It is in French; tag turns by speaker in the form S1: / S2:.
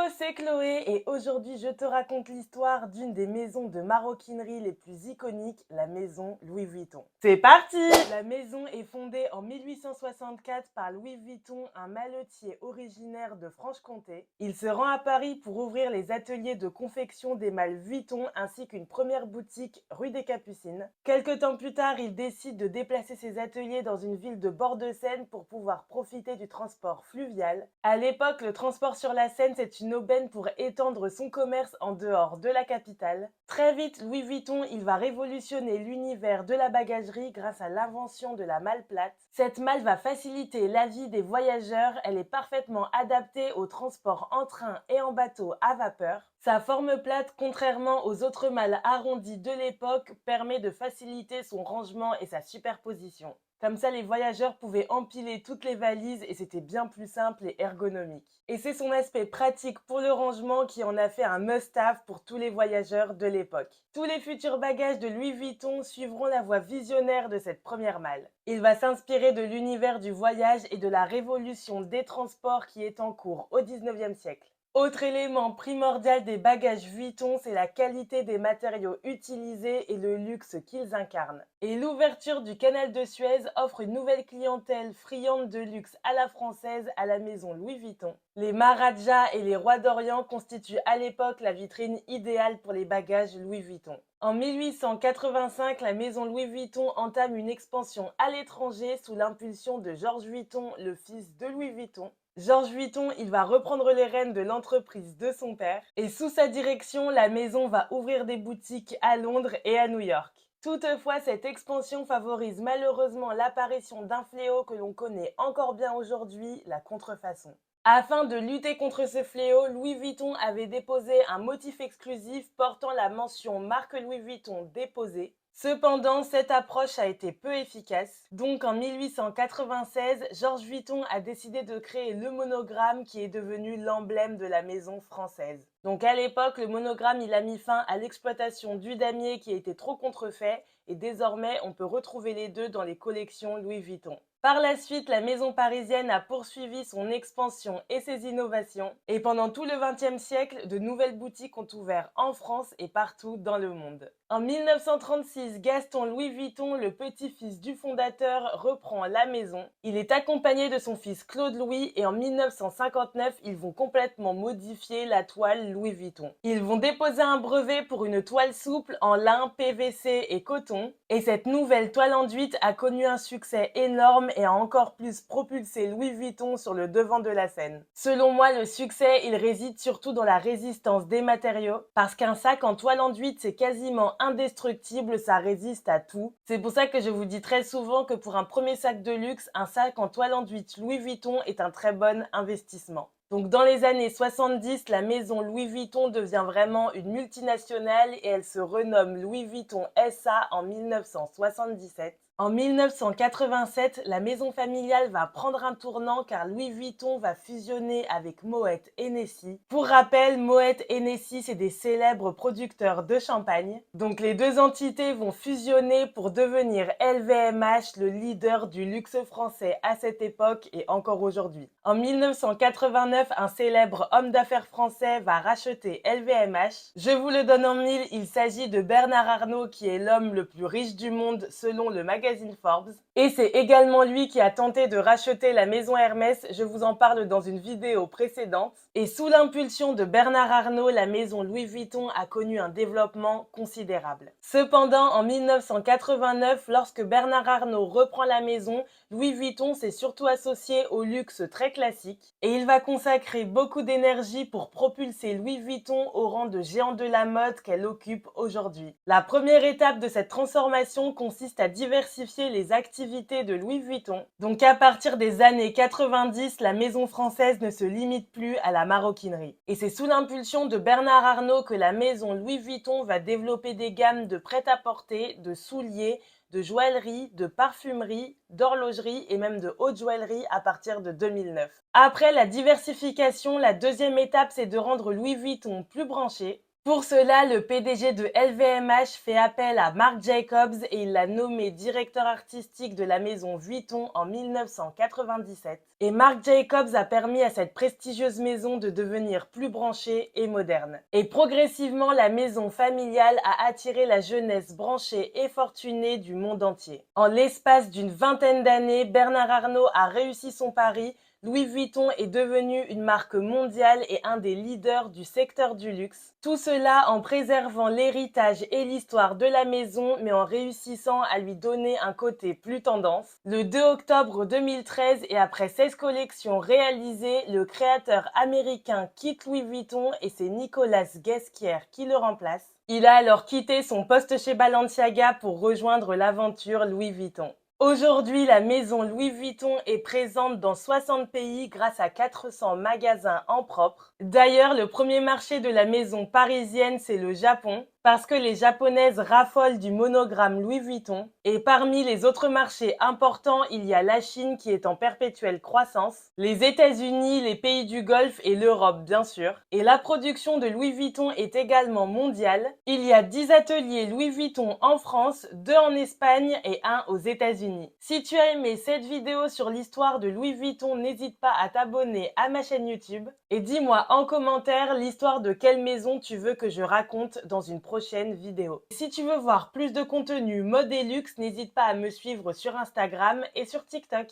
S1: c'est Chloé et aujourd'hui je te raconte l'histoire d'une des maisons de maroquinerie les plus iconiques, la maison Louis Vuitton. C'est parti! La maison est fondée en 1864 par Louis Vuitton, un maletier originaire de Franche-Comté. Il se rend à Paris pour ouvrir les ateliers de confection des malles Vuitton ainsi qu'une première boutique rue des Capucines. Quelque temps plus tard, il décide de déplacer ses ateliers dans une ville de bord de Seine pour pouvoir profiter du transport fluvial. À l'époque, le transport sur la Seine, c'est une aubaine pour étendre son commerce en dehors de la capitale. Très vite, Louis Vuitton, il va révolutionner l'univers de la bagagerie grâce à l'invention de la malle plate. Cette malle va faciliter la vie des voyageurs, elle est parfaitement adaptée au transport en train et en bateau à vapeur. Sa forme plate, contrairement aux autres malles arrondies de l'époque, permet de faciliter son rangement et sa superposition. Comme ça, les voyageurs pouvaient empiler toutes les valises et c'était bien plus simple et ergonomique. Et c'est son aspect pratique pour le rangement qui en a fait un must-have pour tous les voyageurs de l'époque. Tous les futurs bagages de Louis Vuitton suivront la voie visionnaire de cette première malle. Il va s'inspirer de l'univers du voyage et de la révolution des transports qui est en cours au 19e siècle. Autre élément primordial des bagages Vuitton, c'est la qualité des matériaux utilisés et le luxe qu'ils incarnent. Et l'ouverture du canal de Suez offre une nouvelle clientèle friande de luxe à la française à la maison Louis Vuitton. Les Maharajas et les rois d'Orient constituent à l'époque la vitrine idéale pour les bagages Louis Vuitton. En 1885, la maison Louis Vuitton entame une expansion à l'étranger sous l'impulsion de Georges Vuitton, le fils de Louis Vuitton. Georges Vuitton, il va reprendre les rênes de l'entreprise de son père et sous sa direction, la maison va ouvrir des boutiques à Londres et à New York. Toutefois, cette expansion favorise malheureusement l'apparition d'un fléau que l'on connaît encore bien aujourd'hui, la contrefaçon. Afin de lutter contre ce fléau, Louis Vuitton avait déposé un motif exclusif portant la mention marque Louis Vuitton déposée. Cependant, cette approche a été peu efficace. Donc en 1896, Georges Vuitton a décidé de créer le monogramme qui est devenu l'emblème de la maison française. Donc à l'époque, le monogramme il a mis fin à l'exploitation du damier qui était trop contrefait et désormais on peut retrouver les deux dans les collections Louis Vuitton. Par la suite, la maison parisienne a poursuivi son expansion et ses innovations et pendant tout le XXe siècle, de nouvelles boutiques ont ouvert en France et partout dans le monde. En 1936, Gaston Louis Vuitton, le petit-fils du fondateur, reprend la maison. Il est accompagné de son fils Claude Louis et en 1959, ils vont complètement modifier la toile Louis Vuitton. Ils vont déposer un brevet pour une toile souple en lin, PVC et coton. Et cette nouvelle toile enduite a connu un succès énorme et a encore plus propulsé Louis Vuitton sur le devant de la scène. Selon moi, le succès, il réside surtout dans la résistance des matériaux, parce qu'un sac en toile enduite, c'est quasiment indestructible, ça résiste à tout. C'est pour ça que je vous dis très souvent que pour un premier sac de luxe, un sac en toile enduite Louis Vuitton est un très bon investissement. Donc dans les années 70, la maison Louis Vuitton devient vraiment une multinationale et elle se renomme Louis Vuitton SA en 1977. En 1987, la maison familiale va prendre un tournant car Louis Vuitton va fusionner avec Moet Hennessy. Pour rappel, Moet Hennessy, c'est des célèbres producteurs de champagne. Donc les deux entités vont fusionner pour devenir LVMH, le leader du luxe français à cette époque et encore aujourd'hui. En 1989, un célèbre homme d'affaires français va racheter LVMH. Je vous le donne en mille, il s'agit de Bernard Arnault qui est l'homme le plus riche du monde selon le magazine Forbes. Et c'est également lui qui a tenté de racheter la maison Hermès, je vous en parle dans une vidéo précédente. Et sous l'impulsion de Bernard Arnault, la maison Louis Vuitton a connu un développement considérable. Cependant, en 1989, lorsque Bernard Arnault reprend la maison, Louis Vuitton s'est surtout associé au luxe très classique et il va consacrer beaucoup d'énergie pour propulser Louis Vuitton au rang de géant de la mode qu'elle occupe aujourd'hui. La première étape de cette transformation consiste à diversifier les activités de Louis Vuitton. Donc à partir des années 90, la maison française ne se limite plus à la maroquinerie. Et c'est sous l'impulsion de Bernard Arnault que la maison Louis Vuitton va développer des gammes de prêt-à-porter, de souliers, de joaillerie, de parfumerie, d'horlogerie et même de haute joaillerie à partir de 2009. Après la diversification, la deuxième étape, c'est de rendre Louis Vuitton plus branché. Pour cela, le PDG de LVMH fait appel à Marc Jacobs et il l'a nommé directeur artistique de la maison Vuitton en 1997. Et Marc Jacobs a permis à cette prestigieuse maison de devenir plus branchée et moderne. Et progressivement, la maison familiale a attiré la jeunesse branchée et fortunée du monde entier. En l'espace d'une vingtaine d'années, Bernard Arnault a réussi son pari. Louis Vuitton est devenu une marque mondiale et un des leaders du secteur du luxe. Tout cela en préservant l'héritage et l'histoire de la maison, mais en réussissant à lui donner un côté plus tendance. Le 2 octobre 2013 et après 16 collections réalisées, le créateur américain quitte Louis Vuitton et c'est Nicolas Ghesquière qui le remplace. Il a alors quitté son poste chez Balenciaga pour rejoindre l'aventure Louis Vuitton. Aujourd'hui, la maison Louis Vuitton est présente dans 60 pays grâce à 400 magasins en propre. D'ailleurs, le premier marché de la maison parisienne, c'est le Japon, parce que les Japonaises raffolent du monogramme Louis Vuitton. Et parmi les autres marchés importants, il y a la Chine qui est en perpétuelle croissance, les États-Unis, les pays du Golfe et l'Europe bien sûr. Et la production de Louis Vuitton est également mondiale. Il y a 10 ateliers Louis Vuitton en France, 2 en Espagne et 1 aux États-Unis. Si tu as aimé cette vidéo sur l'histoire de Louis Vuitton, n'hésite pas à t'abonner à ma chaîne YouTube. Et dis-moi en commentaire l'histoire de quelle maison tu veux que je raconte dans une prochaine vidéo. Si tu veux voir plus de contenu mode et luxe, n'hésite pas à me suivre sur Instagram et sur TikTok.